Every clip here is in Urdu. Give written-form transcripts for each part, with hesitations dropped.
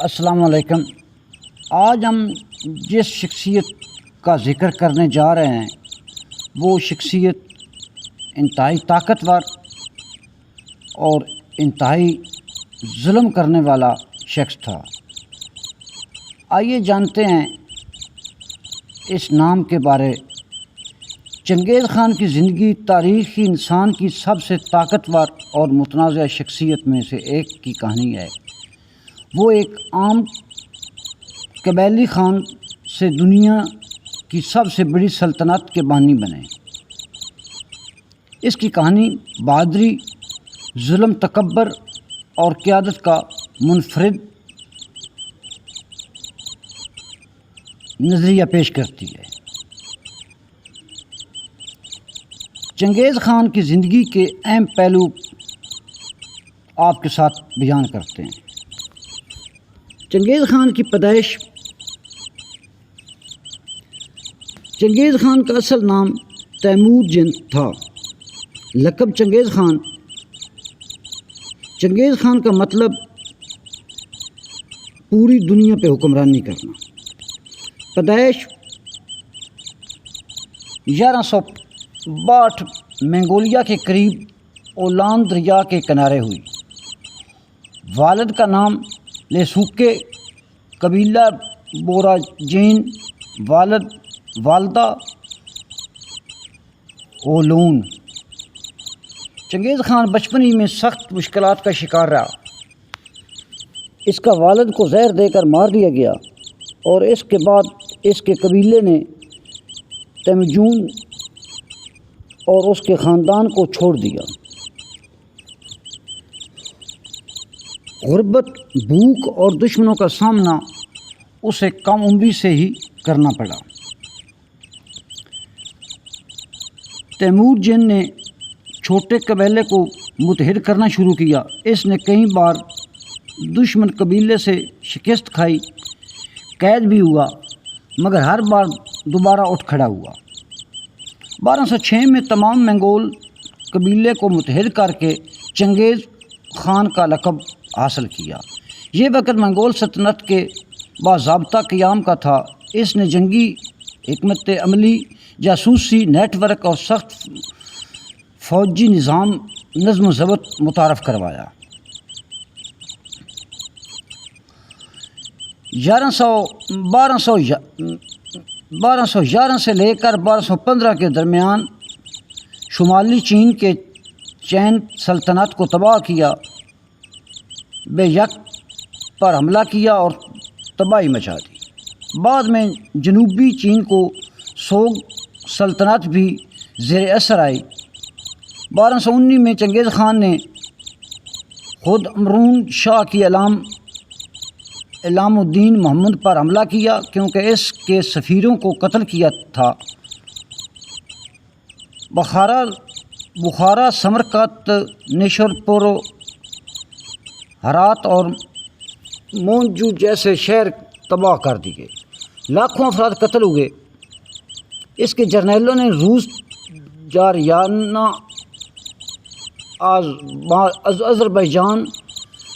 السلام علیکم۔ آج ہم جس شخصیت کا ذکر کرنے جا رہے ہیں وہ شخصیت انتہائی طاقتور اور انتہائی ظلم کرنے والا شخص تھا۔ آئیے جانتے ہیں اس نام کے بارے۔ چنگیز خان کی زندگی تاریخی انسان کی سب سے طاقتور اور متنازع شخصیت میں سے ایک کی کہانی ہے۔ وہ ایک عام قبائلی خان سے دنیا کی سب سے بڑی سلطنت کے بانی بنے۔ اس کی کہانی بہادری، ظلم، تکبر اور قیادت کا منفرد نظریہ پیش کرتی ہے۔ چنگیز خان کی زندگی کے اہم پہلو آپ کے ساتھ بیان کرتے ہیں۔ چنگیز خان کی پیدائش۔ چنگیز خان کا اصل نام تیمور جن تھا، لقب چنگیز خان۔ چنگیز خان کا مطلب پوری دنیا پہ حکمرانی کرنا۔ پیدائش 1162 منگولیا کے قریب اولان دریا کے کنارے ہوئی۔ والد کا نام لیسوکے، قبیلہ بورا جین، والدہ اولون۔ چنگیز خان بچپن ہی میں سخت مشکلات کا شکار رہا۔ اس کا والد کو زہر دے کر مار دیا گیا اور اس کے بعد اس کے قبیلے نے تیمجون اور اس کے خاندان کو چھوڑ دیا۔ غربت، بھوک اور دشمنوں کا سامنا اسے کم عمری سے ہی کرنا پڑا۔ تیمور جن نے چھوٹے قبیلے کو متحد کرنا شروع کیا۔ اس نے کئی بار دشمن قبیلے سے شکست کھائی، قید بھی ہوا، مگر ہر بار دوبارہ اٹھ کھڑا ہوا۔ 1206 میں تمام منگول قبیلے کو متحد کر کے چنگیز خان کا لقب حاصل کیا۔ یہ وقت منگول سلطنت کے باضابطہ قیام کا تھا۔ اس نے جنگی حکمت عملی، جاسوسی نیٹ ورک اور سخت فوجی نظم و ضبط متعارف کروایا۔ 1211 سے لے کر 1215 کے درمیان شمالی چین کے چین سلطنت کو تباہ کیا، بے یک پر حملہ کیا اور تباہی مچا دی۔ بعد میں جنوبی چین کو سوگ سلطنت بھی زیر اثر آئی۔ 1219 میں چنگیز خان نے خود امرون شاہ کی علام الدین محمد پر حملہ کیا کیونکہ اس کے سفیروں کو قتل کیا تھا۔ بخارا، سمرقند، نیشاپور، ہرات اور مونجو جیسے شہر تباہ کر دیے، لاکھوں افراد قتل ہوئے۔ اس کے جرنیلوں نے روس، جاریانہ، آذربائیجان،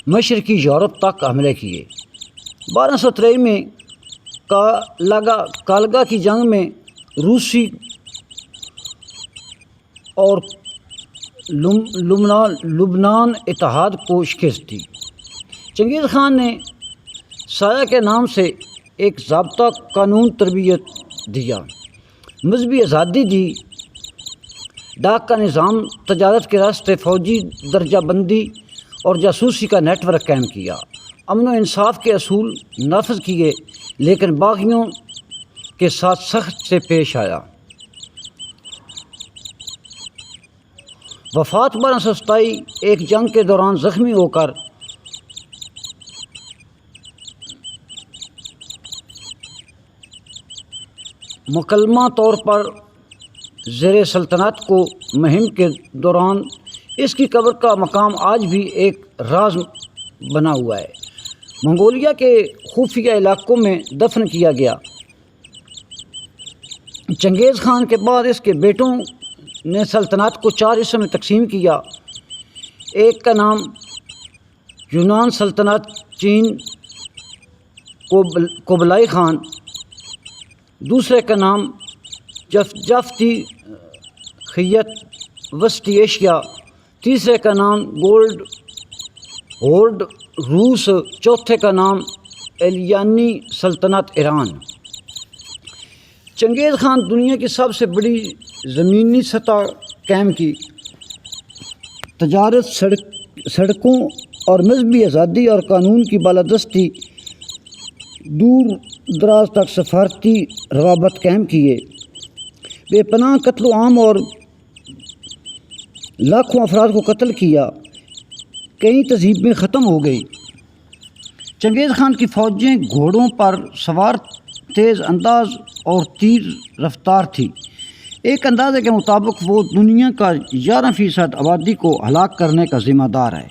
مشرقی یورپ تک حملے کیے۔ 1223 میں کالگا کی جنگ میں روسی اور لبنان اتحاد کو شکست دی۔ چنگیز خان نے سایہ کے نام سے ایک ضابطہ قانون تربیت دیا، مذہبی آزادی دی، ڈاک کا نظام، تجارت کے راستے، فوجی درجہ بندی اور جاسوسی کا نیٹ ورک قائم کیا۔ امن و انصاف کے اصول نافذ کیے لیکن باغیوں کے ساتھ سخت سے پیش آیا۔ وفات 1227 ایک جنگ کے دوران زخمی ہو کر مکمل طور پر زیر سلطنت کو مہم کے دوران اس کی قبر کا مقام آج بھی ایک راز بنا ہوا ہے۔ منگولیا کے خفیہ علاقوں میں دفن کیا گیا۔ چنگیز خان کے بعد اس کے بیٹوں نے سلطنت کو 4 حصوں میں تقسیم کیا۔ ایک کا نام یونان سلطنت چین قبلائی خان، دوسرے کا نام جفتی خیت وسطی ایشیا، تیسرے کا نام گولڈ ہورڈ روس، چوتھے کا نام ایلیانی سلطنت ایران۔ چنگیز خان دنیا کی سب سے بڑی زمینی سطح قائم کی، تجارت، سڑکوں اور مذہبی آزادی اور قانون کی بالادستی، دور دراز تک سفارتی روابط قائم کیے، بے پناہ قتل و عام اور لاکھوں افراد کو قتل کیا، کئی تہذیبیں ختم ہو گئی۔ چنگیز خان کی فوجیں گھوڑوں پر سوار، تیز انداز اور تیز رفتار تھی۔ ایک اندازے کے مطابق وہ دنیا کا 11% آبادی کو ہلاک کرنے کا ذمہ دار ہے۔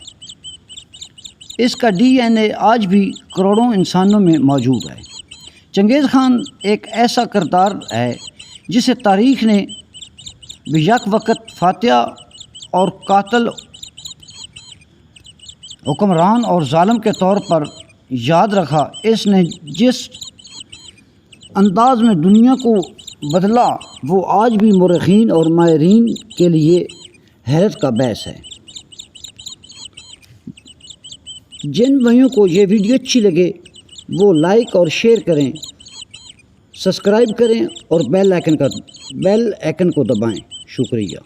اس کا DNA آج بھی کروڑوں انسانوں میں موجود ہے۔ چنگیز خان ایک ایسا کردار ہے جسے تاریخ نے بیک وقت فاتح اور قاتل، حکمران اور ظالم کے طور پر یاد رکھا۔ اس نے جس انداز میں دنیا کو بدلا وہ آج بھی مورخین اور ماہرین کے لیے حیرت کا باعث ہے۔ جن بھائیوں کو یہ ویڈیو اچھی لگے وہ لائک اور شیئر کریں، سبسکرائب کریں اور بیل آئکن کو دبائیں۔ شکریہ۔